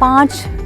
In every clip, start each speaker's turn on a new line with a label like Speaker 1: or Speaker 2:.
Speaker 1: 5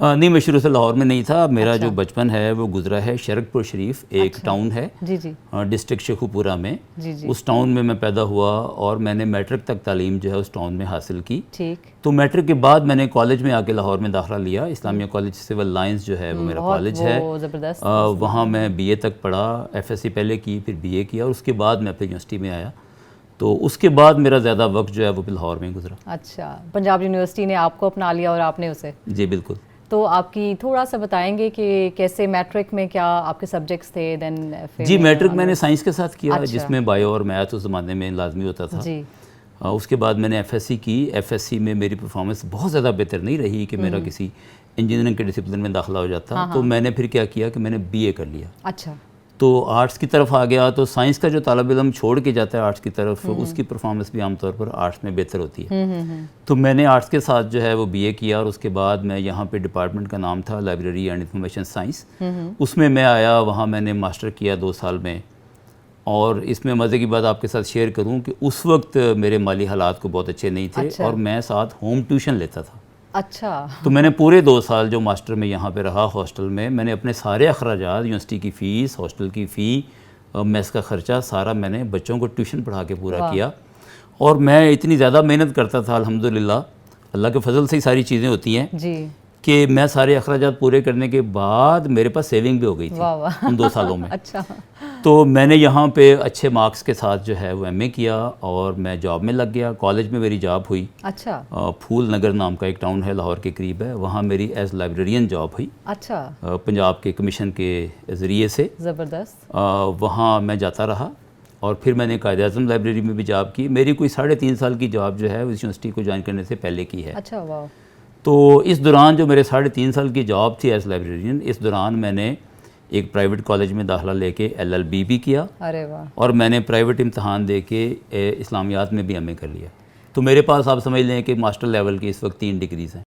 Speaker 2: نہیں میں شروع سے لاہور میں نہیں تھا. میرا جو بچپن ہے وہ گزرا ہے شرک پور شریف, ایک ٹاؤن ہے ڈسٹرکٹ شیخو پورہ میں. اس ٹاؤن میں پیدا ہوا اور میں نے میٹرک تک تعلیم جو ہے اس ٹاؤن میں حاصل کی. تو میٹرک کے بعد میں نے کالج میں آ کے لاہور میں داخلہ لیا. اسلامیہ کالج سول لائنس جو ہے وہ میرا کالج ہے, وہاں میں بی اے تک پڑھا, ایف ایس سی پہلے کی, پھر بی اے کیا, اور اس کے بعد میں پھر یونیورسٹی میں آیا. تو اس کے بعد میرا زیادہ وقت جو ہے وہ لاہور میں گزرا.
Speaker 1: اچھا, پنجاب یونیورسٹی نے آپ کو اپنا لیا اور آپ نے اسے؟
Speaker 2: جی بالکل.
Speaker 1: تو آپ کی تھوڑا سا بتائیں گے کہ کیسے میٹرک میں کیا آپ کے سبجیکٹس تھے؟ دین
Speaker 2: جی میٹرک میں نے سائنس کے ساتھ کیا, جس میں بائیو اور میتھ اس زمانے میں لازمی ہوتا تھا.
Speaker 1: جی.
Speaker 2: اس کے بعد میں نے ایف ایس سی کی. ایف ایس سی میں میری پرفارمنس بہت زیادہ بہتر نہیں رہی کہ میرا کسی انجینئرنگ کے ڈسپلن میں داخلہ ہو جاتا. تو میں نے پھر کیا کیا کہ میں نے بی اے کر لیا.
Speaker 1: اچھا.
Speaker 2: تو آرٹس کی طرف آ گیا. تو سائنس کا جو طالب علم چھوڑ کے جاتا ہے آرٹس کی طرف, اس کی پرفارمنس بھی عام طور پر آرٹس میں بہتر ہوتی ہے. تو میں نے آرٹس کے ساتھ جو ہے وہ بی اے کیا, اور اس کے بعد میں یہاں پہ ڈپارٹمنٹ کا نام تھا لائبریری اینڈ انفارمیشن سائنس, اس میں آیا. وہاں میں نے ماسٹر کیا 2 سال میں. اور اس میں مزے کی بات آپ کے ساتھ شیئر کروں کہ اس وقت میرے مالی حالات کو بہت اچھے نہیں تھے, اور میں ساتھ ہوم ٹیوشن لیتا تھا.
Speaker 1: اچھا.
Speaker 2: تو میں نے پورے 2 سال جو ماسٹر میں یہاں پہ رہا ہاسٹل میں نے اپنے سارے اخراجات, یونیورسٹی کی فیس, ہاسٹل کی فی, میس کا خرچہ سارا میں نے بچوں کو ٹیوشن پڑھا کے پورا کیا. اور میں اتنی زیادہ محنت کرتا تھا, الحمدللہ اللہ کے فضل سے ہی ساری چیزیں ہوتی ہیں, کہ میں سارے اخراجات پورے کرنے کے بعد میرے پاس سیونگ بھی ہو گئی تھی ان 2 سالوں میں.
Speaker 1: اچھا.
Speaker 2: تو میں نے یہاں پہ اچھے مارکس کے ساتھ جو ہے وہ ایم اے کیا, اور میں جاب میں لگ گیا. کالج میں میری جاب ہوئی.
Speaker 1: اچھا.
Speaker 2: پھول نگر نام کا ایک ٹاؤن ہے لاہور کے قریب ہے, وہاں میری ایز لائبریرین جاب ہوئی.
Speaker 1: اچھا.
Speaker 2: پنجاب کے کمیشن کے ذریعے سے.
Speaker 1: زبردست.
Speaker 2: وہاں میں جاتا رہا, اور پھر میں نے قائد اعظم لائبریری میں بھی جاب کی. میری کوئی 3.5 سال کی جاب جو ہے اس یونیورسٹی کو جوائن کرنے سے پہلے کی ہے.
Speaker 1: اچھا. واو.
Speaker 2: تو اس دوران جو میرے 3.5 سال کی جاب تھی ایز لائبریرین, اس دوران میں نے ایک پرائیویٹ کالج میں داخلہ لے کے LLB بھی کیا.
Speaker 1: ارے واہ.
Speaker 2: اور میں نے پرائیویٹ امتحان دے کے اسلامیات میں بھی ایم اے کر لیا. تو میرے پاس آپ سمجھ لیں کہ ماسٹر لیول کی اس وقت 3 ڈگریز ہیں.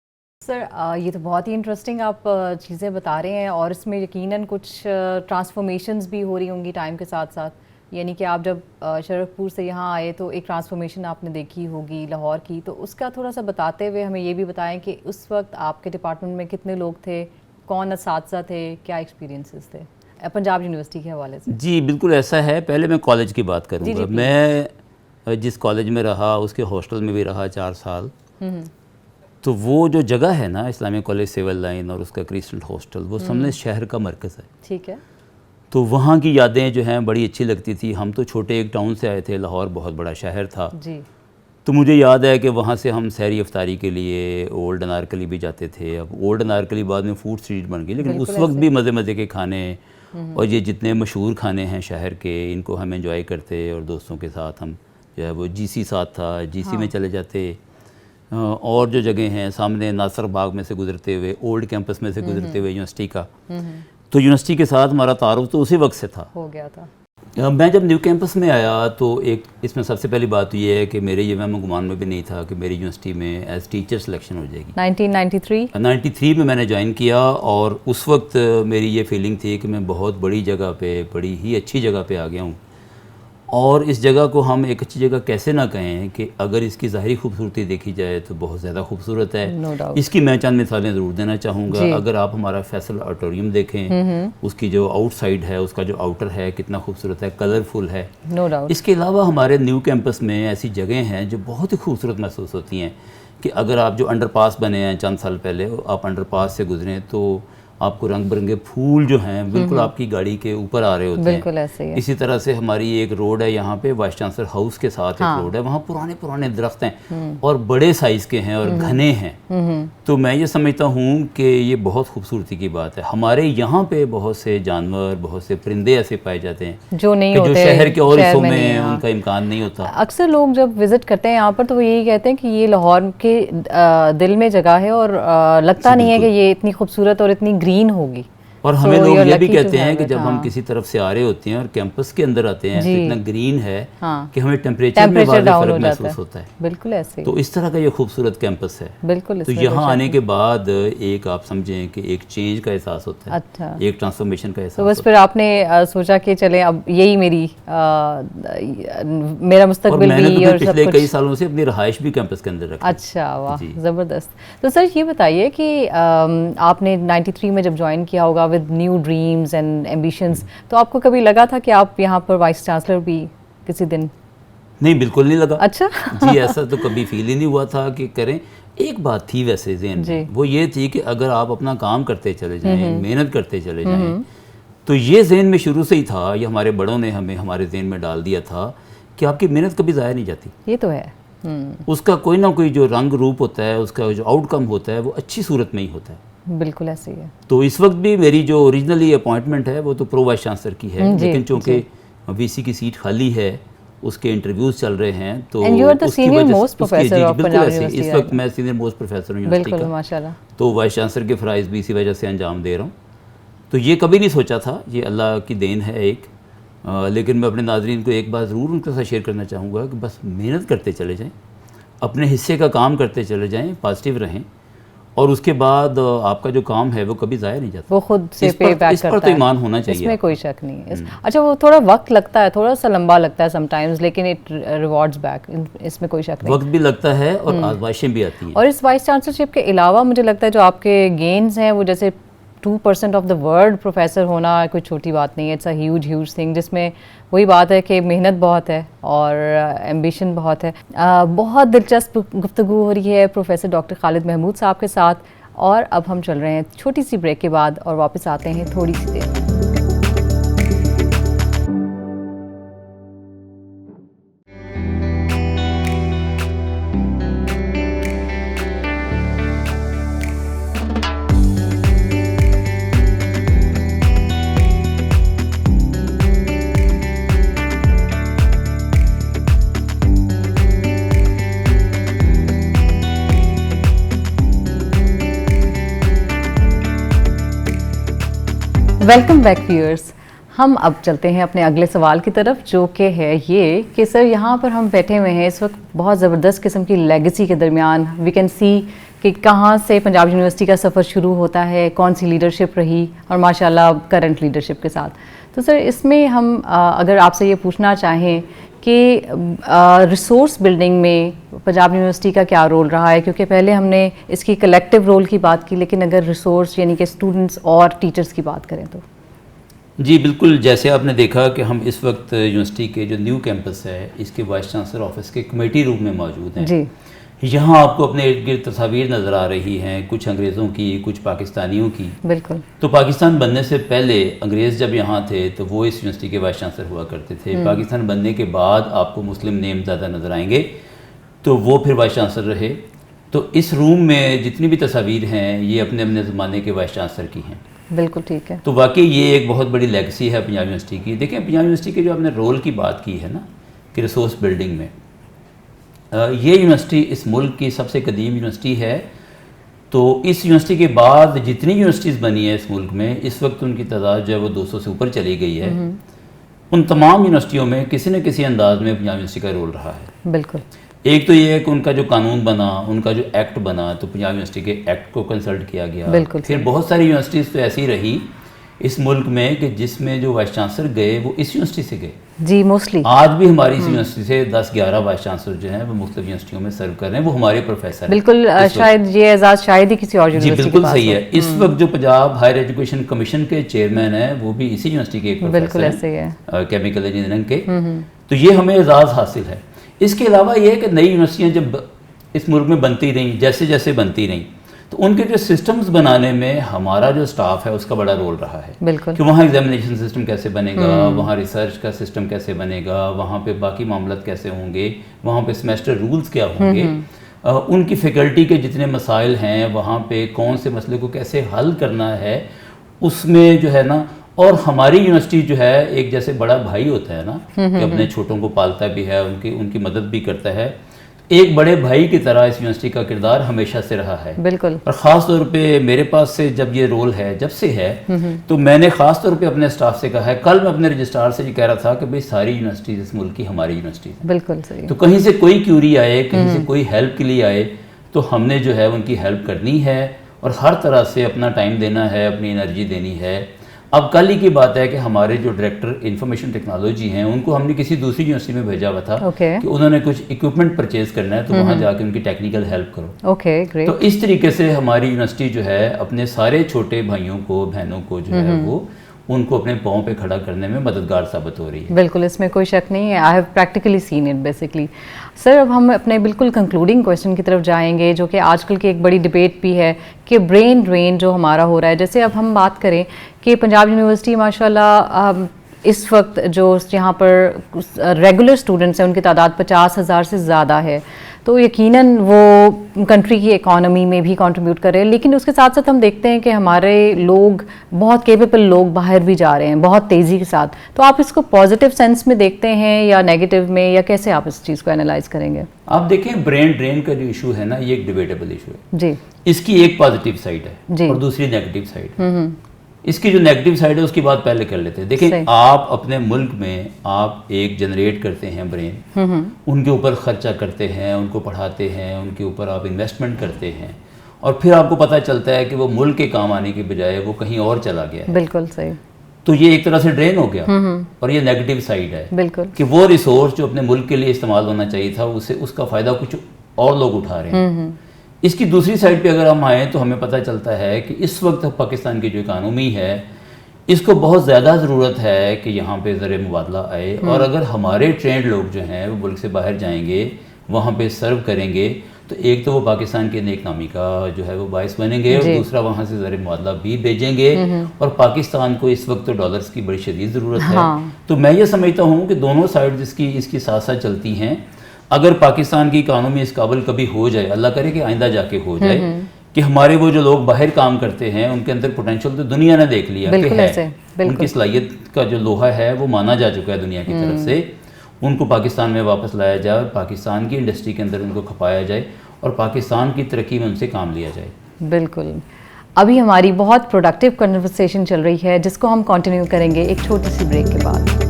Speaker 1: سر یہ تو بہت ہی انٹرسٹنگ آپ چیزیں بتا رہے ہیں, اور اس میں یقیناً کچھ ٹرانسفارمیشنز بھی ہو رہی ہوں گی ٹائم کے ساتھ ساتھ. یعنی کہ آپ جب شرک پور سے یہاں آئے تو ایک ٹرانسفارمیشن آپ نے دیکھی ہوگی لاہور کی, تو اس کا تھوڑا سا بتاتے ہوئے ہمیں یہ بھی بتائیں کہ اس وقت آپ کے ڈپارٹمنٹ میں کتنے لوگ تھے, کون اساتذہ تھے, کیا ایکسپیرینسز تھے پنجاب یونیورسٹی کے حوالے سے؟
Speaker 2: جی بالکل ایسا ہے. پہلے میں کالج کی بات کروں گا. میں جس کالج میں رہا اس کے ہاسٹل میں بھی رہا 4 سال. تو وہ جو جگہ ہے نا اسلامیہ کالج سیول لائن اور اس کا کرسٹل ہاسٹل, وہ سمجھیں شہر کا مرکز ہے.
Speaker 1: ٹھیک ہے.
Speaker 2: تو وہاں کی یادیں جو ہیں بڑی اچھی لگتی تھی. ہم تو چھوٹے ایک ٹاؤن سے آئے تھے, لاہور بہت بڑا شہر تھا.
Speaker 1: جی.
Speaker 2: تو مجھے یاد ہے کہ وہاں سے ہم سحری افطاری کے لیے اولڈ انارکلی بھی جاتے تھے. اب اولڈ انارکلی بعد میں فوڈ اسٹریٹ بن گئی, لیکن اس وقت بھی مزے مزے کے کھانے, اور یہ جتنے مشہور کھانے ہیں شہر کے, ان کو ہم انجوائے کرتے. اور دوستوں کے ساتھ ہم جو ہے وہ جی سی ساتھ تھا, جی سی میں چلے جاتے. اور جو جگہیں ہیں سامنے ناصر باغ میں سے گزرتے ہوئے, اولڈ کیمپس میں سے گزرتے ہوئے یونیورسٹی کا, تو یونیورسٹی کے ساتھ ہمارا تعارف تو اسی وقت سے تھا,
Speaker 1: ہو گیا تھا.
Speaker 2: میں جب نیو کیمپس میں آیا تو ایک اس میں سب سے پہلی بات یہ ہے کہ میرے یہ وہم گمان میں بھی نہیں تھا کہ میری یونیورسٹی میں ایز ٹیچر سلیکشن ہو جائے گی. 1993 میں نے جوائن کیا, اور اس وقت میری یہ فیلنگ تھی کہ میں بہت بڑی جگہ پہ, بڑی ہی اچھی جگہ پہ آ گیا ہوں. اور اس جگہ کو ہم ایک اچھی جگہ کیسے نہ کہیں کہ اگر اس کی ظاہری خوبصورتی دیکھی جائے تو بہت زیادہ خوبصورت ہے. اس کی میں چند مثالیں ضرور دینا چاہوں گا. اگر آپ ہمارا فیصل آڈیٹوریم دیکھیں, اس کی جو آؤٹ سائڈ ہے, اس کا جو آؤٹر ہے کتنا خوبصورت ہے, کلرفل ہے. اس کے علاوہ ہمارے نیو کیمپس میں ایسی جگہیں ہیں جو بہت ہی خوبصورت محسوس ہوتی ہیں, کہ اگر آپ جو انڈر پاس بنے ہیں چند سال پہلے, آپ انڈر پاس سے گزریں تو آپ کو رنگ برنگے پھول جو ہیں بالکل آپ کی گاڑی کے اوپر آ رہے ہوتے ہیں.
Speaker 1: بالکل ایسے ہی ہے.
Speaker 2: اسی طرح سے ہماری ایک روڈ ہے یہاں پہ وائس چانسلر ہاؤس کے ساتھ ایک روڈ ہے, وہاں پرانے درخت ہیں اور بڑے سائز کے ہیں اور گھنے ہیں. تو میں یہ سمجھتا ہوں کہ یہ بہت خوبصورتی کی بات ہے. ہمارے یہاں پہ بہت سے جانور, بہت سے پرندے ایسے پائے جاتے ہیں
Speaker 1: جو نہیں ہوتے,
Speaker 2: جو شہر کے اور حصوں میں ان کا امکان نہیں ہوتا.
Speaker 1: اکثر لوگ جب وزٹ کرتے ہیں یہاں پر تو وہ یہی کہتے ہیں کہ یہ لاہور کے دل میں جگہ ہے, اور لگتا نہیں ہے کہ یہ اتنی خوبصورت اور اتنی گرین ہوگی.
Speaker 2: اور ہمیں لوگ یہ بھی کہتے ہیں کہ جب ہم کسی طرف سے آ رہے ہوتے ہیں اور کیمپس کے اندر آتے ہیں تو اتنا گرین ہے کہ ہمیں ٹیمپریچر میں واضح فرق محسوس ہوتا ہے.
Speaker 1: بالکل ایسے.
Speaker 2: تو اس طرح کا یہ خوبصورت کیمپس ہے.
Speaker 1: بالکل.
Speaker 2: تو یہاں آنے کے بعد ایک آپ سمجھیں کہ ایک چینج کا احساس ہوتا ہے.
Speaker 1: اچھا.
Speaker 2: ایک ٹرانسفارمیشن کا احساس.
Speaker 1: تو بس پھر آپ نے سوچا کہ چلیں اب یہی میرا مستقبل بھی اور
Speaker 2: پچھلے کئی سالوں سے اپنی رہائش بھی کیمپس کے اندر رکھی.
Speaker 1: اچھا واہ زبردست. تو سر یہ بتائیے کہ آپ نے 93 میں جب جوائن کیا ہوگا with new dreams and ambitions, تو آپ کو کبھی لگا تھا کہ آپ یہاں پر وائس چانسلر بھی کسی دن؟
Speaker 2: نہیں, بالکل نہیں لگا.
Speaker 1: اچھا.
Speaker 2: جی ایسا تو کبھی فیل ہی نہیں ہوا تھا کہ کریں. ایک بات تھی ویسے ذہن میں, وہ یہ تھی کہ اگر آپ اپنا کام کرتے چلے جائیں, محنت کرتے چلے جائیں, تو یہ ذہن میں شروع سے ہی تھا, یہ ہمارے بڑوں نے ہمیں ہمارے ذہن میں ڈال دیا تھا کہ آپ کی محنت کبھی ضائع نہیں جاتی.
Speaker 1: یہ تو ہے.
Speaker 2: اس کا کوئی نہ کوئی جو رنگ روپ ہوتا ہے, اس کا جو آؤٹ کم ہوتا ہے, وہ اچھی صورت میں ہی ہوتا ہے.
Speaker 1: بالکل ایسے ہی ہے.
Speaker 2: تو اس وقت بھی میری جو اوریجنلی اپوائنٹمنٹ ہے وہ تو پرو وائس چانسلر کی ہے, لیکن چونکہ وی سی کی سیٹ خالی ہے, اس کے انٹرویوز چل رہے ہیں, تو اس وقت میں سینئر موسٹ پروفیسر ہوں یونیورسٹی کا.
Speaker 1: ماشاءاللہ.
Speaker 2: تو وائس چانسلر کے فرائض بھی اسی وجہ سے انجام دے رہا ہوں. تو یہ کبھی نہیں سوچا تھا, یہ اللہ کی دین ہے ایک. لیکن میں اپنے ناظرین کو ایک بات ضرور ان کے ساتھ شیئر کرنا چاہوں گا کہ بس محنت کرتے چلے جائیں, اپنے حصے کا کام کرتے چلے جائیں, پازیٹیو رہیں, اور اس کے بعد آپ کا جو کام ہے وہ کبھی ضائع نہیں جاتا.
Speaker 1: وہ خود سے پے بیک کرتا ہے.
Speaker 2: اس پر تو ایمان ہونا چاہیے,
Speaker 1: اس میں کوئی شک نہیں ہے. اچھا وہ تھوڑا وقت لگتا ہے, تھوڑا سا لمبا لگتا ہے سم ٹائمز, لیکن اٹ ریوارڈز بیک, اس میں کوئی شک نہیں.
Speaker 2: وقت بھی لگتا ہے اور آزمائشیں بھی آتی ہیں.
Speaker 1: اور اس وائس چانسلرشپ کے علاوہ مجھے لگتا ہے جو آپ کے گینز ہیں وہ جیسے 2% آف دا ورلڈ پروفیسر ہونا کوئی چھوٹی بات نہیں ہے. اٹس اے ہیوج تھنگ, جس میں وہی بات ہے کہ محنت بہت ہے اور ایمبیشن بہت ہے. بہت دلچسپ گفتگو ہو رہی ہے پروفیسر ڈاکٹر خالد محمود صاحب کے ساتھ, اور اب ہم چل رہے ہیں چھوٹی سی بریک کے بعد اور واپس آتے ہیں تھوڑی سی دیر. Welcome back viewers. ہم اب چلتے ہیں اپنے اگلے سوال کی طرف, جو کہ ہے یہ کہ سر یہاں پر ہم بیٹھے ہوئے ہیں اس وقت بہت زبردست قسم کی لیگیسی کے درمیان. وی کین سی کہ کہاں سے پنجاب یونیورسٹی کا سفر شروع ہوتا ہے, کون سی لیڈرشپ رہی, اور ماشاءاللہ کرنٹ لیڈرشپ کے ساتھ. تو سر اس میں ہم اگر آپ سے یہ پوچھنا چاہیں کہ ریسورس بلڈنگ میں پنجاب یونیورسٹی کا کیا رول رہا ہے, کیونکہ پہلے ہم نے اس کی کلیکٹیو رول کی بات کی, لیکن اگر ریسورس یعنی کہ اسٹوڈنٹس اور ٹیچرز کی بات کریں تو.
Speaker 2: جی بالکل, جیسے آپ نے دیکھا کہ ہم اس وقت یونیورسٹی کے جو نیو کیمپس ہے اس کے وائس چانسلر آفس کے کمیٹی روم میں موجود ہیں.
Speaker 1: جی.
Speaker 2: یہاں آپ کو اپنے ارد گرد تصاویر نظر آ رہی ہیں, کچھ انگریزوں کی, کچھ پاکستانیوں کی.
Speaker 1: بالکل.
Speaker 2: تو پاکستان بننے سے پہلے انگریز جب یہاں تھے تو وہ اس یونیورسٹی کے وائس چانسلر ہوا کرتے تھے. پاکستان بننے کے بعد آپ کو مسلم نیم زیادہ نظر آئیں گے, تو وہ پھر وائس چانسلر رہے. تو اس روم میں جتنی بھی تصاویر ہیں یہ اپنے اپنے زمانے کے وائس چانسلر کی ہیں. بالکل ٹھیک ہے. تو واقعی یہ ایک بہت بڑی لیگسی ہے پنجاب یونیورسٹی کی. دیکھیں پنجاب یونیورسٹی کے جو آپ نے رول کی بات کی ہے نا کہ ریسورس بلڈنگ میں, یہ یونیورسٹی اس ملک کی سب سے قدیم یونیورسٹی ہے. تو اس یونیورسٹی کے بعد جتنی یونیورسٹیز بنی ہیں اس ملک میں, اس وقت ان کی تعداد جو ہے وہ 200 سے اوپر چلی گئی ہے. ان تمام یونیورسٹیوں میں کسی نہ کسی انداز میں پنجاب یونیورسٹی کا رول رہا ہے.
Speaker 1: بالکل.
Speaker 2: ایک تو یہ ہے کہ ان کا جو قانون بنا, ان کا جو ایکٹ بنا, تو پنجاب یونیورسٹی کے ایکٹ کو کنسلٹ کیا گیا.
Speaker 1: بالکل.
Speaker 2: پھر بہت ساری یونیورسٹیز تو ایسی رہی اس ملک میں کہ جس میں جو وائس چانسلر گئے وہ اس یونیورسٹی سے گئے.
Speaker 1: جی موسٹلی
Speaker 2: آج بھی ہماری اس یونیورسٹی سے 10-11 وائس چانسلر جو ہیں وہ مختلف یونیورسٹیوں میں سرو کر رہے ہیں, وہ ہمارے پروفیسر ہیں.
Speaker 1: بالکل. شاید یہ اعزاز شاید ہی کسی اور یونیورسٹی.
Speaker 2: جی بالکل صحیح ہے. اس وقت جو پنجاب ہائر ایجوکیشن کمیشن کے چیئرمین ہیں وہ بھی اسی یونیورسٹی کے ایک
Speaker 1: بالکل ایسے ہے,
Speaker 2: کیمیکل انجینئرنگ کے. تو یہ ہمیں اعزاز حاصل ہے. اس کے علاوہ یہ ہے کہ نئی یونیورسٹیاں جب اس ملک میں بنتی رہیں, جیسے جیسے بنتی رہیں, تو ان کے جو سسٹمز بنانے میں ہمارا جو سٹاف ہے اس کا بڑا رول رہا ہے.
Speaker 1: بالکل. کہ
Speaker 2: وہاں ایگزامینیشن سسٹم کیسے بنے گا, وہاں ریسرچ کا سسٹم کیسے بنے گا, وہاں پہ باقی معاملات کیسے ہوں گے, وہاں پہ سیمیسٹر رولز کیا ہوں گے, ان کی فیکلٹی کے جتنے مسائل ہیں وہاں پہ کون سے مسئلے کو کیسے حل کرنا ہے, اس میں جو ہے نا. اور ہماری یونیورسٹی جو ہے ایک جیسے بڑا بھائی ہوتا ہے نا کہ اپنے چھوٹوں کو پالتا بھی ہے, ان کی مدد بھی کرتا ہے. ایک بڑے بھائی کی طرح اس یونیورسٹی کا کردار ہمیشہ سے رہا ہے.
Speaker 1: بالکل.
Speaker 2: اور خاص طور پہ میرے پاس سے جب یہ رول ہے جب سے ہے تو میں نے خاص طور پہ اپنے اسٹاف سے کہا ہے, کل میں اپنے رجسٹرار سے یہ کہہ رہا تھا کہ بھئی ساری یونیورسٹیز اس ملک کی ہماری یونیورسٹی ہے.
Speaker 1: بالکل صحیح.
Speaker 2: تو کہیں سے کوئی کیوری آئے, کہیں سے کوئی ہیلپ کے لیے آئے تو ہم نے جو ہے ان کی ہیلپ کرنی ہے اور ہر طرح سے اپنا ٹائم دینا ہے, اپنی انرجی دینی ہے. اب کل ہی کی بات ہے کہ ہمارے جو ڈائریکٹر انفارمیشن ٹیکنالوجی ہیں ان کو ہم نے کسی دوسری یونیورسٹی میں بھیجا ہوا تھا کہ انہوں نے کچھ اکوپمنٹ پرچیز کرنا ہے تو وہاں جا کے ان کی ٹیکنیکل ہیلپ کرو. تو اس طریقے سے ہماری یونیورسٹی جو ہے اپنے سارے چھوٹے بھائیوں کو بہنوں کو جو ہے وہ ان کو اپنے پاؤں پہ کھڑا کرنے میں مددگار ثابت ہو رہی ہے.
Speaker 1: بالکل, اس میں کوئی شک نہیں ہے. I have practically seen it basically. Sir اب ہم اپنے بالکل کنکلوڈنگ کویشچن کی طرف جائیں گے جو کہ آج کل کی ایک بڑی ڈبیٹ بھی ہے کہ برین ڈرین جو ہمارا ہو رہا ہے. جیسے اب ہم بات کریں کہ پنجاب یونیورسٹی ماشاء اللہ اس وقت جو یہاں پر ریگولر اسٹوڈنٹس ہیں ان کی تعداد 50,000 سے زیادہ ہے, تو یقیناً وہ کنٹری کی اکانومی میں بھی کنٹریبیوٹ کر رہے ہیں. لیکن اس کے ساتھ ساتھ ہم دیکھتے ہیں کہ ہمارے لوگ بہت کیپیبل لوگ باہر بھی جا رہے ہیں بہت تیزی کے ساتھ. تو آپ اس کو پازیٹیو سینس میں دیکھتے ہیں یا نیگیٹو میں, یا کیسے آپ اس چیز کو انالائز کریں گے؟
Speaker 2: آپ دیکھیں برین ڈرین کا جو ایشو ہے نا یہ ایک ڈیبیٹیبل ایشو ہے
Speaker 1: جی.
Speaker 2: اس کی ایک پازیٹیو سائڈ ہے اور دوسری نیگیٹو سائڈ ہے. اس کی جو نیگیٹو سائڈ ہے اس کی بات پہلے کر لیتے ہیں. دیکھیں آپ اپنے ملک میں آپ ایک جنریٹ کرتے ہیں برین, ان کے اوپر خرچہ کرتے ہیں, ان کو پڑھاتے ہیں, ان کے اوپر آپ انویسٹمنٹ کرتے ہیں اور پھر آپ کو پتہ چلتا ہے کہ وہ ملک کے کام آنے کے بجائے وہ کہیں اور چلا گیا ہے.
Speaker 1: بالکل صحیح.
Speaker 2: تو یہ ایک طرح سے ڈرین ہو گیا اور یہ نیگیٹو سائڈ ہے.
Speaker 1: بالکل.
Speaker 2: کہ وہ ریسورس جو اپنے ملک کے لیے استعمال ہونا چاہیے تھا اس کا فائدہ کچھ اور لوگ اٹھا رہے ہیں. اس کی دوسری سائڈ پہ اگر ہم آئیں تو ہمیں پتہ چلتا ہے کہ اس وقت پاکستان کی جو اکانومی ہے اس کو بہت زیادہ ضرورت ہے کہ یہاں پہ زر مبادلہ آئے, اور اگر ہمارے ٹرینڈ لوگ جو ہیں وہ ملک سے باہر جائیں گے وہاں پہ سرو کریں گے تو ایک تو وہ پاکستان کے نیک نامی کا جو ہے وہ باعث بنیں گے اور دوسرا وہاں سے زر مبادلہ بھی بھیجیں گے. اور پاکستان کو اس وقت تو ڈالرز کی بڑی شدید ضرورت ہے. تو میں یہ سمجھتا ہوں کہ دونوں سائڈ اس کی ساتھ ساتھ چلتی ہیں. اگر پاکستان کی اکانومی اس قابل کبھی ہو جائے, اللہ کرے کہ آئندہ جا کے ہو جائے, کہ ہمارے وہ جو لوگ باہر کام کرتے ہیں ان کے اندر پوٹینشیل تو دنیا نے دیکھ لیا کہ ہے, ان کی صلاحیت کا جو لوہا ہے وہ مانا جا چکا ہے دنیا کی طرف سے, ان کو پاکستان میں واپس لایا جائے اور پاکستان کی انڈسٹری کے اندر ان کو کھپایا جائے اور پاکستان کی ترقی میں ان سے کام لیا جائے.
Speaker 1: بالکل. ابھی ہماری بہت پروڈکٹیو کنورسیشن چل رہی ہے جس کو ہم کنٹینیو کریں گے ایک چھوٹی سی بریک کے بعد.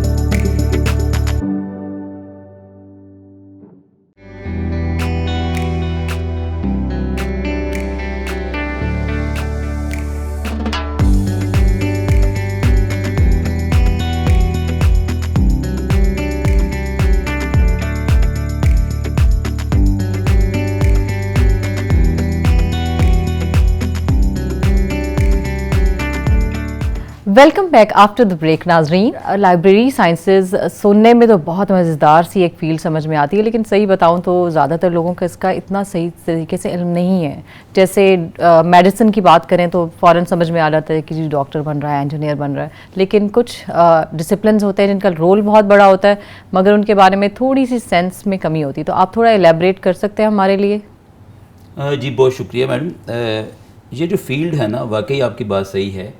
Speaker 1: Welcome back after the break. ناظرین, لائبریری سائنسز سننے میں تو بہت مزیدار سی ایک فیلڈ سمجھ میں آتی ہے, لیکن صحیح بتاؤں تو زیادہ تر لوگوں کا اس کا اتنا صحیح طریقے سے علم نہیں ہے. جیسے میڈیسن کی بات کریں تو فوراً سمجھ میں آ جاتا ہے کہ جی ڈاکٹر بن رہا ہے, انجینئر بن رہا ہے, لیکن کچھ ڈسپلنز ہوتے ہیں جن کا رول بہت بڑا ہوتا ہے مگر ان کے بارے میں تھوڑی سی سینس میں کمی ہوتی ہے. تو آپ تھوڑا ایلیبریٹ کر سکتے ہیں ہمارے لیے؟
Speaker 2: جی بہت شکریہ میڈم. یہ جو فیلڈ ہے نا واقعی آپ کی بات صحیح ہے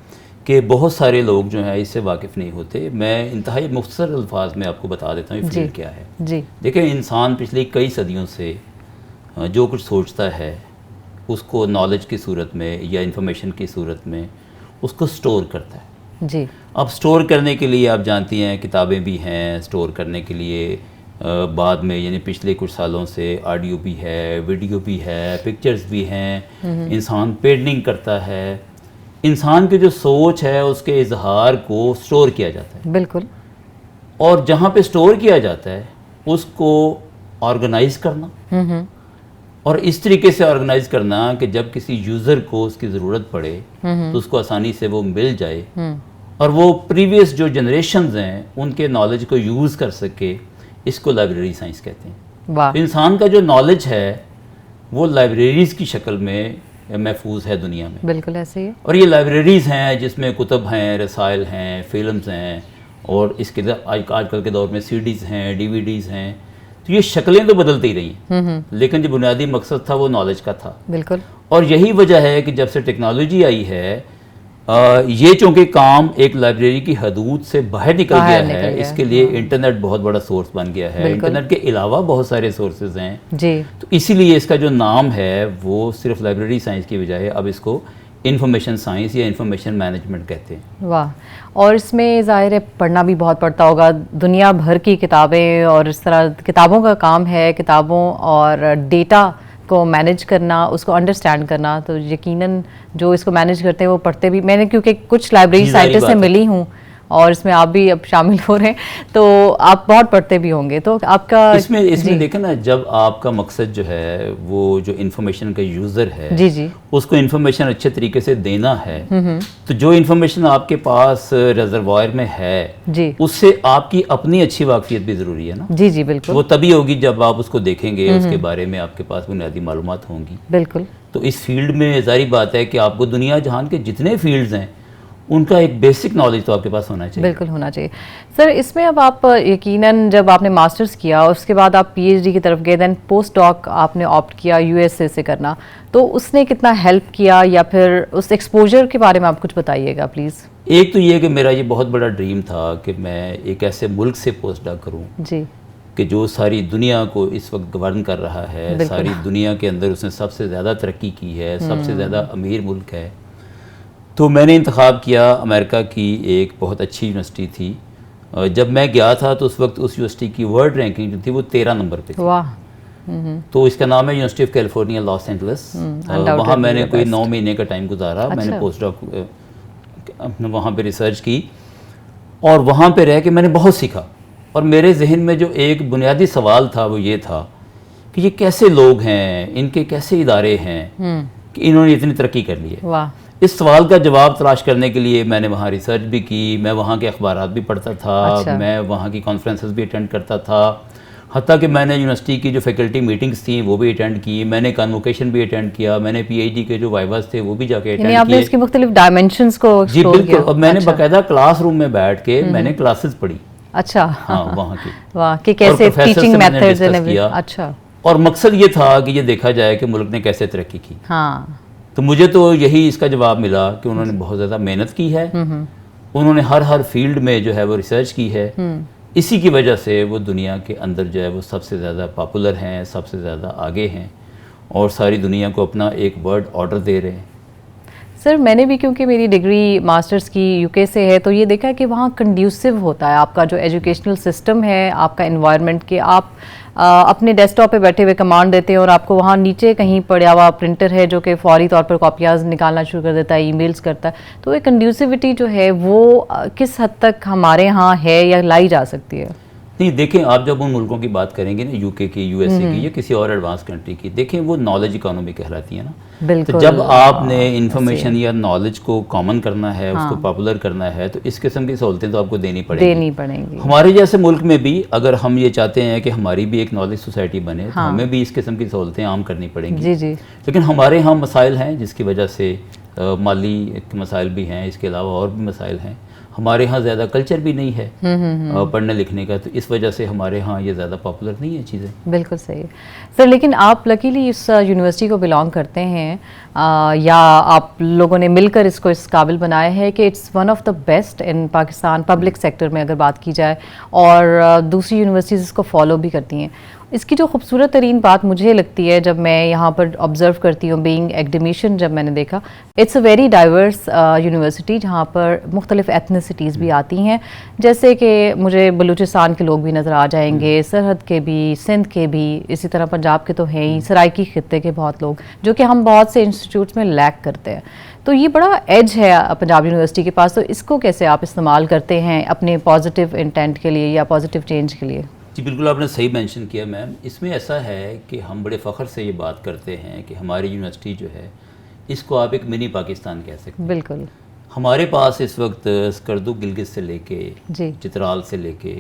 Speaker 2: کہ بہت سارے لوگ جو ہیں اس سے واقف نہیں ہوتے. میں انتہائی مختصر الفاظ میں آپ کو بتا دیتا ہوں یہ فیلڈ کیا ہے.
Speaker 1: جی
Speaker 2: دیکھیں, انسان پچھلی کئی صدیوں سے جو کچھ سوچتا ہے اس کو نالج کی صورت میں یا انفارمیشن کی صورت میں اس کو سٹور کرتا ہے.
Speaker 1: جی.
Speaker 2: اب سٹور کرنے کے لیے آپ جانتی ہیں کتابیں بھی ہیں, سٹور کرنے کے لیے بعد میں یعنی پچھلے کچھ سالوں سے آڈیو بھی ہے, ویڈیو بھی ہے, پکچرز بھی ہیں, انسان پیڈنگ کرتا ہے. انسان کی جو سوچ ہے اس کے اظہار کو سٹور کیا جاتا ہے.
Speaker 1: بالکل.
Speaker 2: اور جہاں پہ سٹور کیا جاتا ہے اس کو آرگنائز کرنا اور اس طریقے سے آرگنائز کرنا کہ جب کسی یوزر کو اس کی ضرورت پڑے تو اس کو آسانی سے وہ مل جائے اور وہ پریویس جو جنریشنز ہیں ان کے نالج کو یوز کر سکے. اس کو لائبریری سائنس کہتے ہیں.
Speaker 1: واہ.
Speaker 2: انسان کا جو نالج ہے وہ لائبریریز کی شکل میں محفوظ ہے دنیا میں.
Speaker 1: بالکل ایسے ہی.
Speaker 2: اور یہ لائبریریز ہیں جس میں کتب ہیں, رسائل ہیں, فلمز ہیں اور اس کے آج کل کے دور میں سی ڈیز ہیں, ڈی وی ڈیز ہیں. تو یہ شکلیں تو بدلتی رہی ہیں لیکن جو بنیادی مقصد تھا وہ نالج کا تھا.
Speaker 1: بالکل.
Speaker 2: اور یہی وجہ ہے کہ جب سے ٹیکنالوجی آئی ہے یہ چونکہ کام ایک لائبریری کی حدود سے باہر نکل گیا ہے، اس کے لیے انٹرنیٹ بہت بڑا سورس بن گیا ہے. انٹرنیٹ کے علاوہ بہت سارے سورسز ہیں
Speaker 1: جی،
Speaker 2: تو اسی لیے اس کا جو نام ہے وہ صرف لائبریری سائنس کی بجائے اب اس کو انفارمیشن سائنس یا انفارمیشن مینجمنٹ کہتے ہیں.
Speaker 1: واہ. اور اس میں ظاہر ہے پڑھنا بھی بہت پڑتا ہوگا، دنیا بھر کی کتابیں، اور اس طرح کتابوں کا کام ہے کتابوں اور ڈیٹا کو مینیج کرنا، اس کو انڈرسٹینڈ کرنا. تو یقیناً جو اس کو مینیج کرتے ہیں وہ پڑھتے بھی. میں نے کیونکہ کچھ لائبریری سائنٹسٹ سے ملی ہوں اور اس میں آپ بھی اب شامل ہو رہے ہیں تو آپ بہت پڑھتے بھی ہوں گے. تو آپ کا
Speaker 2: اس میں دیکھیں نا، جب آپ کا مقصد جو ہے وہ جو انفارمیشن کا یوزر ہے
Speaker 1: جی
Speaker 2: اس کو انفارمیشن اچھے طریقے سے دینا ہے، تو جو انفارمیشن آپ کے پاس ریزروائر میں ہے
Speaker 1: جی
Speaker 2: اس سے آپ کی اپنی اچھی واقفیت بھی ضروری ہے نا.
Speaker 1: جی بالکل.
Speaker 2: وہ تبھی ہوگی جب آپ اس کو دیکھیں گے، اس کے بارے میں آپ کے پاس بنیادی معلومات ہوں گی.
Speaker 1: بالکل.
Speaker 2: تو اس فیلڈ میں ظاہری بات ہے کہ آپ کو دنیا جہان کے جتنے فیلڈز ہیں ان کا ایک بیسک نالج تو آپ کے پاس ہونا چاہیے.
Speaker 1: بالکل ہونا چاہیے. سر اس میں اب آپ یقیناً جب آپ نے ماسٹرز کیا اور اس کے بعد آپ پی ایچ ڈی کی طرف گئے، دین پوسٹ ڈاک آپ نے آپٹ کیا یو ایس اے سے کرنا، تو اس نے کتنا ہیلپ کیا یا پھر اس ایکسپوجر کے بارے میں آپ کچھ بتائیے گا پلیز.
Speaker 2: ایک تو یہ کہ میرا یہ بہت بڑا ڈریم تھا کہ میں ایک ایسے ملک سے پوسٹ ڈاک کروں
Speaker 1: جی
Speaker 2: کہ جو ساری دنیا کو اس وقت گورن کر رہا ہے، ساری دنیا کے اندر اس نے سب سے زیادہ ترقی کی ہے، سب سے زیادہ امیر ملک ہے. تو میں نے انتخاب کیا امریکہ کی ایک بہت اچھی یونیورسٹی تھی. جب میں گیا تھا تو اس وقت اس یونیورسٹی کی ورلڈ رینکنگ جو تھی وہ 13 نمبر پہ تھی.
Speaker 1: واہ.
Speaker 2: تو اس کا نام ہے university of California Los Angeles. وہاں میں نے کوئی 9 مہینے کا ٹائم گزارا. میں نے پوسٹ ڈاک وہاں پہ ریسرچ کی اور وہاں پہ رہ کے میں نے بہت سیکھا. اور میرے ذہن میں جو ایک بنیادی سوال تھا وہ یہ تھا کہ یہ کیسے لوگ ہیں، ان کے کیسے ادارے ہیں کہ انہوں نے اتنی ترقی کر لی ہے.
Speaker 1: واہ.
Speaker 2: اس سوال کا جواب تلاش کرنے کے لیے میں نے وہاں ریسرچ بھی کی، میں وہاں کے اخبارات بھی پڑھتا تھا، میں وہاں کی کانفرنسز بھی اٹینڈ کرتا تھا، حتیٰ کہ میں نے یونیورسٹی کی جو فیکلٹی میٹنگز تھیں وہ بھی اٹینڈ کی، میں نے کنووکیشن بھی اٹینڈ کیا، میں نے پی ایچ ڈی کے جو وائواز تھے وہ بھی جا کے اٹینڈ کیے.
Speaker 1: آپ نے اس کی مختلف ڈائمینشنز کو
Speaker 2: جی بالکل. اور میں نے باقاعدہ کلاس روم میں بیٹھ کے میں نے کلاسز پڑھی.
Speaker 1: اچھا.
Speaker 2: ہاں وہاں کی.
Speaker 1: واہ. کہ کیسے ٹیچنگ میتھڈز ہیں. اچھا.
Speaker 2: اور مقصد یہ تھا کہ یہ دیکھا جائے کہ ملک نے کیسے ترقی کی.
Speaker 1: ہاں.
Speaker 2: تو مجھے تو یہی اس کا جواب ملا کہ انہوں نے بہت زیادہ محنت کی ہے، انہوں نے ہر فیلڈ میں جو ہے وہ ریسرچ کی ہے. اسی کی وجہ سے وہ دنیا کے اندر جو ہے وہ سب سے زیادہ پاپولر ہیں، سب سے زیادہ آگے ہیں اور ساری دنیا کو اپنا ایک ورلڈ آرڈر دے رہے ہیں.
Speaker 1: سر میں نے بھی کیونکہ میری ڈگری ماسٹرز کی یو کے سے ہے تو یہ دیکھا کہ وہاں کنڈیوسو ہوتا ہے آپ کا جو ایجوکیشنل سسٹم ہے، آپ کا انوائرمنٹ، کہ آپ اپنے ڈیسک ٹاپ پہ بیٹھے ہوئے کمانڈ دیتے ہیں اور آپ کو وہاں نیچے کہیں پڑا ہوا پرنٹر ہے جو کہ فوری طور پر کاپیاز نکالنا شروع کر دیتا ہے، ای میلز کرتا ہے. تو یہ کنڈیوسیوٹی جو ہے وہ کس حد تک ہمارے ہاں ہے یا لائی جا سکتی ہے؟
Speaker 2: نہیں دیکھیں، آپ جب ان ملکوں کی بات کریں گے نا، یو کے کی، یو ایس اے کی یا کسی اور ایڈوانس کنٹری کی، دیکھیں وہ نالج اکانومی کہلاتی ہے نا.
Speaker 1: بالکل.
Speaker 2: تو جب آپ نے انفارمیشن یا نالج کو کامن کرنا ہے، اس کو پاپولر کرنا ہے، تو اس قسم کی سہولتیں تو آپ کو دینی پڑیں گی. ہمارے جیسے ملک میں بھی اگر ہم یہ چاہتے ہیں کہ ہماری بھی ایک نالج سوسائٹی بنے تو ہمیں بھی اس قسم کی سہولتیں عام کرنی پڑیں گی.
Speaker 1: جی.
Speaker 2: لیکن ہمارے ہاں مسائل ہیں جس کی وجہ سے مالی مسائل بھی ہیں، اس کے علاوہ اور بھی مسائل ہیں. ہمارے ہاں زیادہ کلچر بھی نہیں ہے پڑھنے لکھنے کا، تو اس وجہ سے ہمارے ہاں یہ زیادہ پاپولر نہیں ہے چیزیں.
Speaker 1: بالکل صحیح سر. لیکن آپ لکیلی اس یونیورسٹی کو بلانگ کرتے ہیں یا آپ لوگوں نے مل کر اس کو اس قابل بنایا ہے کہ it's one of the best in Pakistan public sector میں اگر بات کی جائے، اور دوسری یونیورسٹیز اس کو فالو بھی کرتی ہیں. اس کی جو خوبصورت ترین بات مجھے لگتی ہے جب میں یہاں پر آبزرو کرتی ہوں بینگ ایکڈیمیشین، جب میں نے دیکھا it's a very diverse university جہاں پر مختلف ایتھنیسٹیز بھی آتی ہیں، جیسے کہ مجھے بلوچستان کے لوگ بھی نظر آ جائیں گے، سرحد کے بھی، سندھ کے بھی، اسی طرح پنجاب کے تو ہیں ہی، سرائکی خطے کے بہت لوگ جو کہ ہم بہت سے انسٹیٹیوٹس میں لیک کرتے ہیں. تو یہ بڑا ایج ہے پنجاب یونیورسٹی کے پاس. تو اس کو کیسے آپ استعمال کرتے ہیں اپنے پازیٹیو انٹینٹ کے لیے یا پازیٹیو چینج کے لیے؟
Speaker 2: جی بالکل، آپ نے صحیح مینشن کیا میم. اس میں ایسا ہے کہ ہم بڑے فخر سے یہ بات کرتے ہیں کہ ہماری یونیورسٹی جو ہے اس کو آپ ایک منی پاکستان کہہ سکتے ہیں. بالکل. ہمارے پاس اس وقت اسکردو گلگت سے لے کے چترال سے لے کے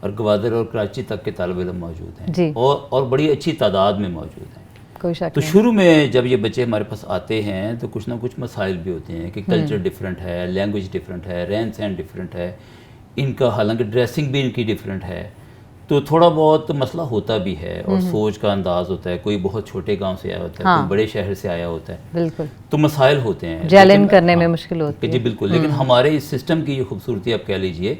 Speaker 2: اور گوادر اور کراچی تک کے طالب علم موجود ہیں اور بڑی اچھی تعداد میں موجود ہیں. تو شروع میں جب یہ بچے ہمارے پاس آتے ہیں تو کچھ نہ کچھ مسائل بھی ہوتے ہیں کہ کلچر ڈیفرنٹ ہے، لینگویج ڈیفرنٹ ہے، رہن سہن ڈیفرنٹ ہے، ان کا حالانکہ ڈریسنگ بھی ان کی ڈیفرنٹ ہے. تو تھوڑا بہت مسئلہ ہوتا بھی ہے اور سوچ کا انداز ہوتا ہے. کوئی بہت چھوٹے گاؤں سے آیا ہوتا ہے, کوئی بڑے شہر سے آیا ہوتا ہے,
Speaker 1: بالکل,
Speaker 2: تو مسائل ہوتے ہیں,
Speaker 1: جیلن کرنے میں مشکل ہوتی ہے.
Speaker 2: جی بالکل. لیکن ہمارے اس سسٹم کی یہ خوبصورتی آپ کہہ لیجئے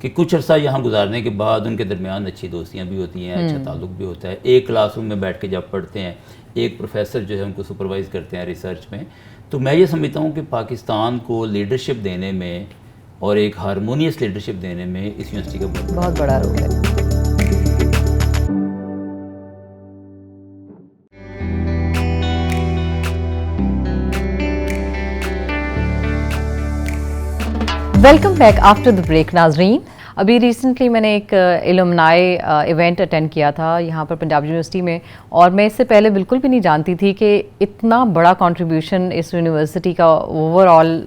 Speaker 2: کہ کچھ عرصہ یہاں گزارنے کے بعد ان کے درمیان اچھی دوستیاں بھی ہوتی ہیں, اچھا تعلق بھی ہوتا ہے. ایک کلاس روم میں بیٹھ کے جب پڑھتے ہیں, ایک پروفیسر جو ہے ان کو سپروائز کرتے ہیں ریسرچ میں, تو میں یہ سمجھتا ہوں کہ پاکستان کو لیڈرشپ دینے میں اور ایک ہارمونیس لیڈرشپ دینے میں اس یونیورسٹی کا
Speaker 1: بہت بڑا رول ہے. Welcome back after the break. ناظرین, ابھی ریسنٹلی میں نے ایک الومنائی ایونٹ اٹینڈ کیا تھا یہاں پر پنجاب یونیورسٹی میں, اور میں اس سے پہلے بالکل بھی نہیں جانتی تھی کہ اتنا بڑا کنٹریبیوشن اس یونیورسٹی کا اوور آل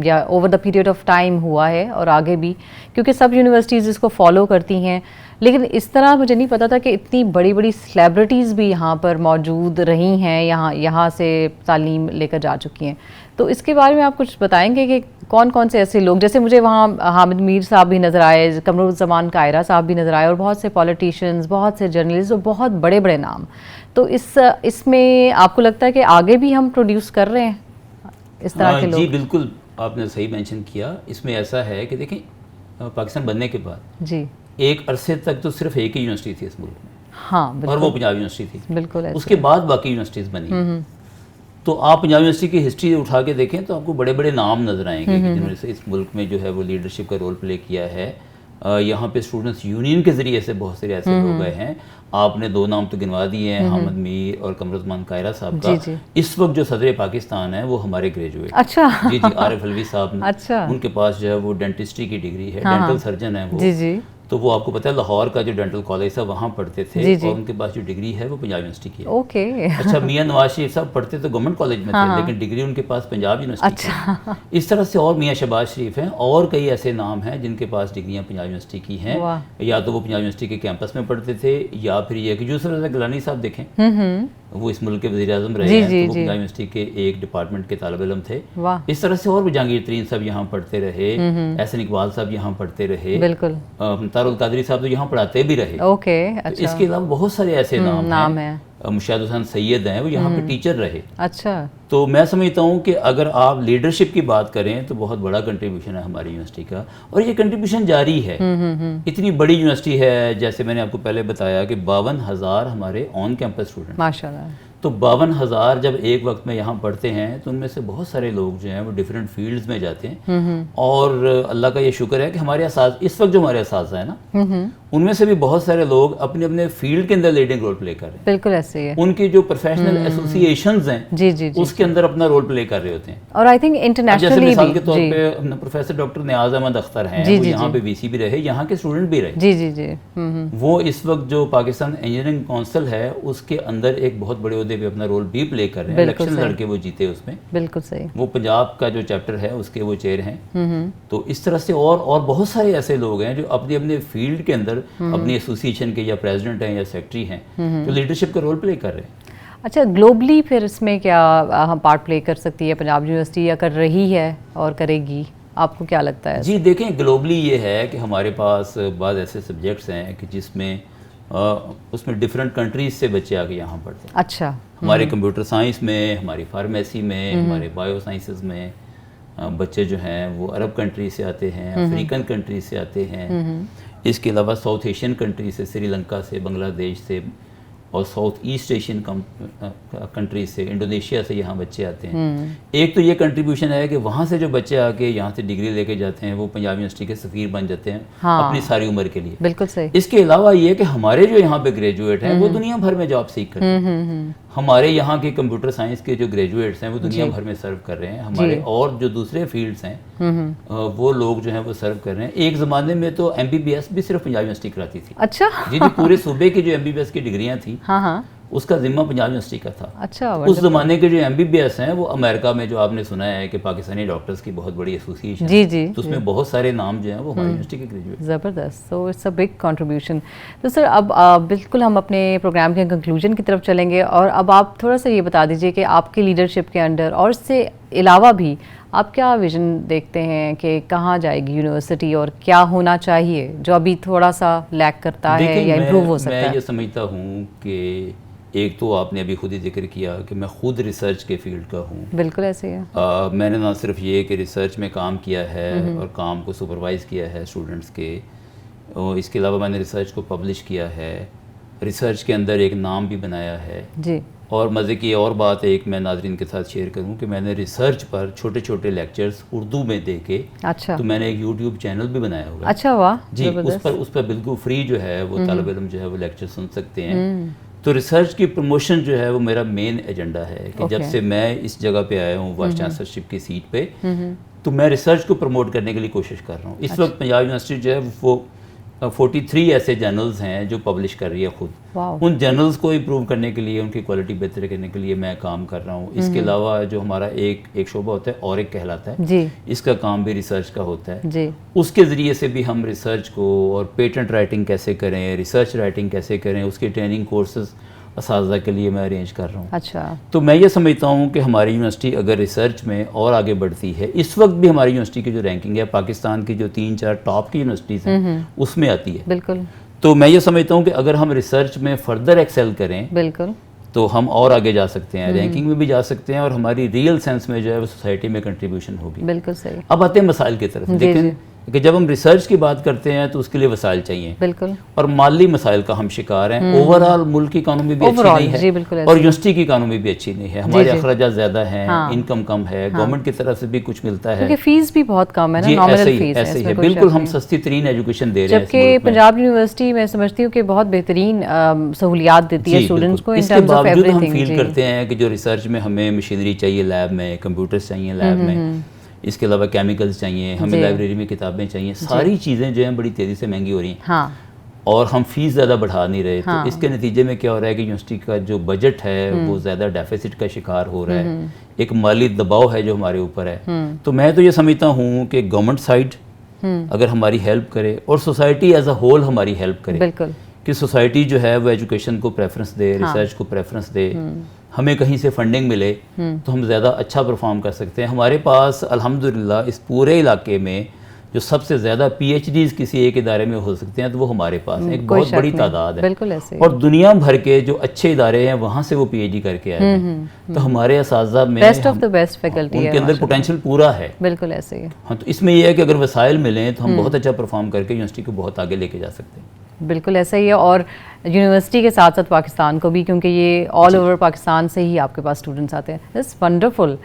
Speaker 1: یا over the period of time ہوا ہے اور آگے بھی, کیونکہ سب یونیورسٹیز اس کو فالو کرتی ہیں. لیکن اس طرح مجھے نہیں پتا تھا کہ اتنی بڑی بڑی سیلیبریٹیز بھی یہاں پر موجود رہی ہیں, یہاں سے تعلیم لے کر جا چکی ہیں. تو اس کے بارے میں آپ کچھ بتائیں گے کہ کون کون سے ایسے لوگ, جیسے مجھے وہاں حامد میر صاحب بھی نظر آئے, قمرالزمان قاہرہ صاحب بھی نظر آئے, اور بہت سے پولیٹیشینز, بہت سے جرنلسٹ اور بہت بڑے بڑے نام. تو اس میں آپ کو لگتا ہے کہ آگے بھی ہم پروڈیوس کر رہے ہیں اس طرح کے لوگ؟
Speaker 2: جی بالکل, آپ نے صحیح مینشن کیا. اس میں ایسا ہے کہ دیکھیں, پاکستان بننے کے بعد
Speaker 1: جی
Speaker 2: ایک عرصے تک تو صرف ایک ہی یونیورسٹی تھی اس ملک میں,
Speaker 1: ہاں,
Speaker 2: اور وہ پنجاب یونیورسٹی تھی.
Speaker 1: بالکل.
Speaker 2: اس کے بعد باقی یونیورسٹیز بنی. تو آپ پنجاب یونیورسٹی کی ہسٹری اٹھا کے دیکھیں تو آپ کو بڑے بڑے نام نظر آئیں گے جنہوں نے اس ملک میں جو ہے وہ لیڈرشپ کا رول پلے کیا ہے. یہاں پہ اسٹوڈنٹس یونین کے ذریعے سے بہت سے ایسے لوگ آئے ہیں. آپ نے 2 نام تو گنوا دیے ہیں, حامد میر اور قمرالزمان قاہرہ صاحب کا. اس وقت جو صدر پاکستان ہے وہ ہمارے گریجویٹ.
Speaker 1: اچھا.
Speaker 2: جی عارف علوی صاحب نے.
Speaker 1: اچھا.
Speaker 2: ان کے پاس جو ہے وہ ڈینٹسٹری کی ڈگری ہے, ڈینٹل سرجن ہے وہ.
Speaker 1: جی.
Speaker 2: تو وہ آپ کو پتہ ہے لاہور کا جو ڈینٹل کالج تھا وہاں پڑھتے تھے, اور ان کے پاس جو ڈگری ہے وہ پنجاب یونیورسٹی کی ہے.
Speaker 1: اوکے.
Speaker 2: اچھا, میاں نواز شریف صاحب پڑھتے تو گورنمنٹ کالج میں تھے, لیکن ڈگری ان کے پاس پنجاب یونیورسٹی کی ہے. اس طرح سے اور میاں شہباز شریف ہیں, اور کئی ایسے نام ہیں جن کے پاس ڈگریاں پنجاب یونیورسٹی کی ہیں. یا تو وہ پنجاب یونیورسٹی کے کیمپس میں پڑھتے تھے, یا پھر یہ کہ یوسف رضا گیلانی صاحب دیکھیں, وہ اس ملک کے وزیر اعظم رہے ہیں, تو وہ پنجاب یونیورسٹی کے ایک ڈپارٹمنٹ کے طالب علم تھے. اس طرح سے اور بھی جہانگیر ترین صاحب یہاں پڑھتے رہے, احسن اقبال صاحب یہاں پڑھتے رہے, بالکل, طاہر القادری صاحب تو یہاں پڑھاتے بھی رہے.
Speaker 1: اوکے.
Speaker 2: اس کے علاوہ بہت سارے ایسے نام ہیں. مشاہد حسین سید ہیں, وہ یہاں پہ ٹیچر رہے. اچھا. تو میں سمجھتا ہوں کہ اگر آپ لیڈرشپ کی بات کریں تو بہت بڑا کنٹریبیوشن ہے ہماری یونیورسٹی کا, اور یہ کنٹریبیوشن جاری ہے. اتنی بڑی یونیورسٹی ہے, جیسے میں نے آپ کو پہلے بتایا کہ 52,000 ہمارے آن کیمپس اسٹوڈنٹ, ماشاءاللہ. تو 52,000 جب ایک وقت میں یہاں پڑھتے ہیں تو ان میں سے بہت سارے لوگ جو ہیں وہ ڈیفرنٹ فیلڈز میں جاتے ہیں. اور اللہ کا یہ شکر ہے کہ ہمارے اس وقت جو ہمارے اساتذہ ہیں نا, ان میں سے بھی بہت سارے لوگ اپنے اپنے فیلڈ کے اندر لیڈنگ رول پلے کر رہے ہیں. بالکل ایسے ہی ہے. ان کی جو پروفیشنل ایسوسیشنز ہیں اس کے اندر اپنا رول پلے کر رہے ہوتے ہیں. اور آئی تھنک انٹرنیشنلی جیسے مثال کے طور پہ اپنا پروفیسر ڈاکٹر نیاز احمد اختر ہیں, وہ یہاں پہ وی سی بھی رہے, یہاں کے اسٹوڈنٹ بھی رہے. وہ اس وقت جو پاکستان انجینئرنگ کونسل ہے اس کے اندر ایک بہت بڑے عہدے پہ اپنا رول بھی پلے کر رہے ہیں. الیکشن لڑ کے وہ جیتے اس میں. بالکل صحیح. وہ پنجاب کا جو چیپٹر ہے اس کے وہ چیئر ہیں. تو اس طرح سے اور بہت سارے ایسے لوگ ہیں جو اپنے اپنے فیلڈ کے اندر اپنی ایسوسیشن کے یا پریزیڈنٹ ہیں یا سیکرٹری ہیں جو لیڈرشپ کا رول پلے کر رہے ہیں. اچھا, گلوبلی پھر اس میں کیا ہم پارٹ پلے کر سکتی ہے پنجاب یونیورسٹی, یا کر رہی ہے اور کرے گی؟ آپ کو کیا لگتا ہے؟ جی دیکھیں, گلوبلی یہ ہے کہ ہمارے پاس بعض ایسے سبجیکٹس ہیں کہ جس میں اس میں ڈفرینٹ کنٹریز سے بچے آ کے یہاں پڑھتے ہیں. اچھا. ہمارے کمپیوٹر سائنس میں, ہماری فارمیسی میں, ہمارے بایو سائنسز میں بچے جو ہیں وہ عرب کنٹریز سے آتے ہیں, افریقن کنٹریز سے آتے ہیں. اس کے علاوہ ساؤتھ ایشین کنٹریز سے, سری لنکا سے, بنگلہ دیش سے, اور ساؤتھ ایسٹ ایشین کنٹریز سے, انڈونیشیا سے یہاں بچے آتے ہیں. ایک تو یہ کنٹریبیوشن ہے کہ وہاں سے جو بچے آ کے یہاں سے ڈگری لے کے جاتے ہیں وہ پنجاب یونیورسٹی کے سفیر بن جاتے ہیں اپنی ساری عمر کے لیے. بالکل صحیح. اس کے علاوہ یہ کہ ہمارے جو یہاں پہ گریجویٹ ہیں وہ دنیا بھر میں جاب سیکھ کرتے ہیں. ہمارے یہاں کے کمپیوٹر سائنس کے جو گریجویٹس ہیں وہ دنیا بھر میں سرو کر رہے ہیں. ہمارے اور جو دوسرے فیلڈس ہیں وہ لوگ جو ہیں وہ سرو کر رہے ہیں. ایک زمانے میں تو MBBS بھی صرف پنجاب یونیورسٹی کراتی تھی. اچھا. جی پورے صوبے کی جو MBBS کی ڈگریاں تھیں اس کا ذمہ پنجاب یونیورسٹی کا تھا. اچھا. اس زمانے کے جو MBBS ہیں وہ امریکہ میں, جو آپ نے سنا ہے کہ پاکستانی ڈاکٹرز کی بہت بڑی ایسوسیشن, تو اس میں بہت سارے نام جو ہیں وہ ہماری یونیورسٹی کے گریجویٹ. زبردست. So it's a big contribution. تو سر اب بالکل ہم اپنے پروگرام کے کنکلوژن کی طرف چلیں گے, اور اب آپ تھوڑا سا یہ بتا دیجیے کہ آپ کی لیڈرشپ کے انڈر اور اس سے
Speaker 1: علاوہ بھی آپ کیا ویژن دیکھتے ہیں کہ کہاں جائے گی یونیورسٹی اور کیا ہونا چاہیے جو ابھی تھوڑا سا لیک کرتا ہے یا امپروو ہو سکتا ہے؟
Speaker 2: میں یہ سمجھتا ہوں کہ ایک تو آپ نے ابھی خود ہی ذکر کیا کہ میں خود ریسرچ کے فیلڈ کا ہوں.
Speaker 1: بالکل ایسے ہی ہے.
Speaker 2: میں نے نہ صرف یہ کہ ریسرچ میں کام کیا ہے اور کام کو سپروائز کیا ہے اسٹوڈنٹس کے، اور اس کے علاوہ میں نے ریسرچ کو پبلش کیا ہے، ریسرچ کے اندر ایک نام بھی بنایا ہے.
Speaker 1: جی.
Speaker 2: اور مزے کی اور بات ایک میں ناظرین کے ساتھ شیئر کروں کہ میں نے ریسرچ پر چھوٹے چھوٹے لیکچرز اردو میں دے کے،
Speaker 1: اچھا،
Speaker 2: تو میں نے ایک یوٹیوب چینل بھی بنایا ہوا ہے.
Speaker 1: اچھا، واہ.
Speaker 2: جی، اس پر بالکل فری جو ہے وہ طالب علم جو ہے وہ لیکچر سن سکتے ہیں. تو ریسرچ کی پروموشن جو ہے وہ میرا مین ایجنڈا ہے کہ جب سے میں اس جگہ پہ آیا ہوں وائس چانسلرشپ کی سیٹ پہ، تو میں ریسرچ کو پروموٹ کرنے کے لیے کوشش کر رہا ہوں. اس وقت پنجاب یونیورسٹی جو ہے وہ 43 ایسے جرنلز ہیں جو پبلش کر رہی ہے خود. ان جرنلز کو امپروو کرنے کے لیے، ان کی کوالٹی بہتر کرنے کے لیے میں کام کر رہا ہوں. اس کے علاوہ جو ہمارا ایک شعبہ ہوتا ہے اور ایک کہلاتا ہے،
Speaker 1: جی،
Speaker 2: اس کا کام بھی ریسرچ کا ہوتا ہے.
Speaker 1: جی. اس
Speaker 2: کے ذریعے سے بھی ہم ریسرچ کو اور پیٹنٹ رائٹنگ کیسے کریں، ریسرچ رائٹنگ کیسے کریں، اس کے ٹریننگ کورسز اساتذہ کے لیے میں ارینج کر رہا ہوں.
Speaker 1: اچھا. تو
Speaker 2: میں یہ سمجھتا ہوں کہ ہماری یونیورسٹی اگر ریسرچ میں اور آگے بڑھتی ہے، اس وقت بھی ہماری یونیورسٹی کی جو رینکنگ ہے پاکستان کی جو 3-4 ٹاپ کی یونیورسٹیز ہیں اس میں آتی ہے.
Speaker 1: بالکل.
Speaker 2: تو میں یہ سمجھتا ہوں کہ اگر ہم ریسرچ میں فردر ایکسل کریں،
Speaker 1: بالکل،
Speaker 2: تو ہم اور آگے جا سکتے ہیں، رینکنگ میں بھی جا سکتے ہیں، اور ہماری ریئل سینس میں جو ہے وہ سوسائٹی میں کنٹریبیوشن ہوگی.
Speaker 1: بالکل صحیح.
Speaker 2: اب آتے ہیں مسائل کی طرف. دیکھیں کہ جب ہم ریسرچ کی بات کرتے ہیں تو اس کے لیے وسائل چاہیے.
Speaker 1: بالکل. اور
Speaker 2: مالی مسائل کا ہم شکار ہیں. اوور آل ملک کی اکانومی بھی اچھی نہیں ہے اور یونیورسٹی کی اکانومی بھی اچھی نہیں ہے. ہمارے اخراجات زیادہ ہیں، انکم کم ہے، گورنمنٹ کی طرف سے بھی کچھ ملتا ہے
Speaker 1: کیونکہ فیس بھی بہت کم ہے نا، نامنل فیس ہے.
Speaker 2: ایسے ہی بالکل ہم سستی ترین ایجوکیشن دے رہے ہیں.
Speaker 1: جبکہ پنجاب یونیورسٹی میں سمجھتی ہوں کہ بہت بہترین سہولیات دیتی ہے اسٹوڈنٹس کو.
Speaker 2: اس کے باوجود ہم فیل کرتے ہیں کہ جو ریسرچ میں ہمیں مشینری چاہیے لیب میں، کمپیوٹرز چاہیے لیب میں، اس کے علاوہ کیمیکلز چاہیے، ہمیں لائبریری میں کتابیں چاہیے، ساری چیزیں جو ہیں بڑی تیزی سے مہنگی ہو رہی ہیں اور ہم فیس زیادہ بڑھا نہیں رہے. تو اس کے نتیجے میں کیا ہو رہا ہے کہ یونیورسٹی کا جو بجٹ ہے وہ زیادہ ڈیفیسٹ کا شکار ہو رہا ہے. ایک مالی دباؤ ہے جو ہمارے اوپر ہے. تو میں تو یہ سمجھتا ہوں کہ گورنمنٹ سائڈ اگر ہماری ہیلپ کرے اور سوسائٹی ایز اے ہول ہماری ہیلپ کرے، بالکل، کہ سوسائٹی جو ہے وہ ایجوکیشن کو پریفرنس دے، ریسرچ کو پریفرنس دے، ہمیں کہیں سے فنڈنگ ملے تو ہم زیادہ اچھا پرفارم کر سکتے ہیں. ہمارے پاس الحمدللہ اس پورے علاقے میں جو سب سے زیادہ پی ایچ ڈیز کسی ایک ادارے میں ہو سکتے ہیں تو وہ ہمارے پاس ہیں. ایک بہت بڑی تعداد ہے.
Speaker 1: بالکل ایسے.
Speaker 2: اور دنیا بھر کے جو اچھے ادارے ہیں وہاں سے وہ پی ایچ ڈی کر کے آئے ہیں. تو ہمارے اساتذہ میں
Speaker 1: best of the best faculty ہے،
Speaker 2: ان کے اندر پوٹینشیل پورا ہے.
Speaker 1: بالکل ایسے ہی.
Speaker 2: ہاں، تو اس میں یہ ہے کہ اگر وسائل ملیں تو ہم بہت اچھا پرفارم کر کے یونیورسٹی کو بہت آگے لے کے جا سکتے ہیں.
Speaker 1: بالکل ایسا ہی ہے. اور یونیورسٹی کے ساتھ ساتھ پاکستان کو بھی، کیونکہ یہ آل اوور پاکستان سے ہی آپ کے پاس اسٹوڈنٹس آتے ہیں. It's wonderful.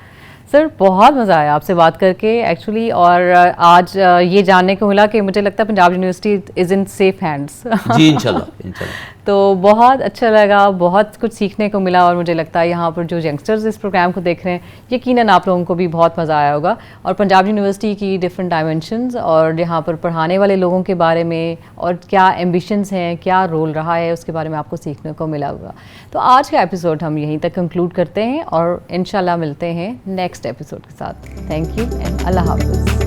Speaker 1: سر بہت مزہ آیا آپ سے بات کر کے ایکچولی، اور آج یہ جاننے کو ملا کہ مجھے لگتا ہے Punjab university is in safe hands.
Speaker 2: جی انشاءاللہ.
Speaker 1: تو بہت اچھا لگا، بہت کچھ سیکھنے کو ملا، اور مجھے لگتا ہے یہاں پر جو ینگسٹرز اس پروگرام کو دیکھ رہے ہیں یقیناً آپ لوگوں کو بھی بہت مزہ آیا ہوگا. اور پنجاب یونیورسٹی کی ڈفرینٹ ڈائمینشنز اور یہاں پر پڑھانے والے لوگوں کے بارے میں اور کیا ایمبیشنز ہیں، کیا رول رہا ہے، اس کے بارے میں آپ کو سیکھنے کو ملا ہوگا. تو آج کا ایپیسوڈ ہم یہیں تک کنکلوڈ کرتے ہیں اور انشاءاللہ ملتے ہیں نیکسٹ ایپیسوڈ کے ساتھ. تھینک یو اینڈ اللہ حافظ.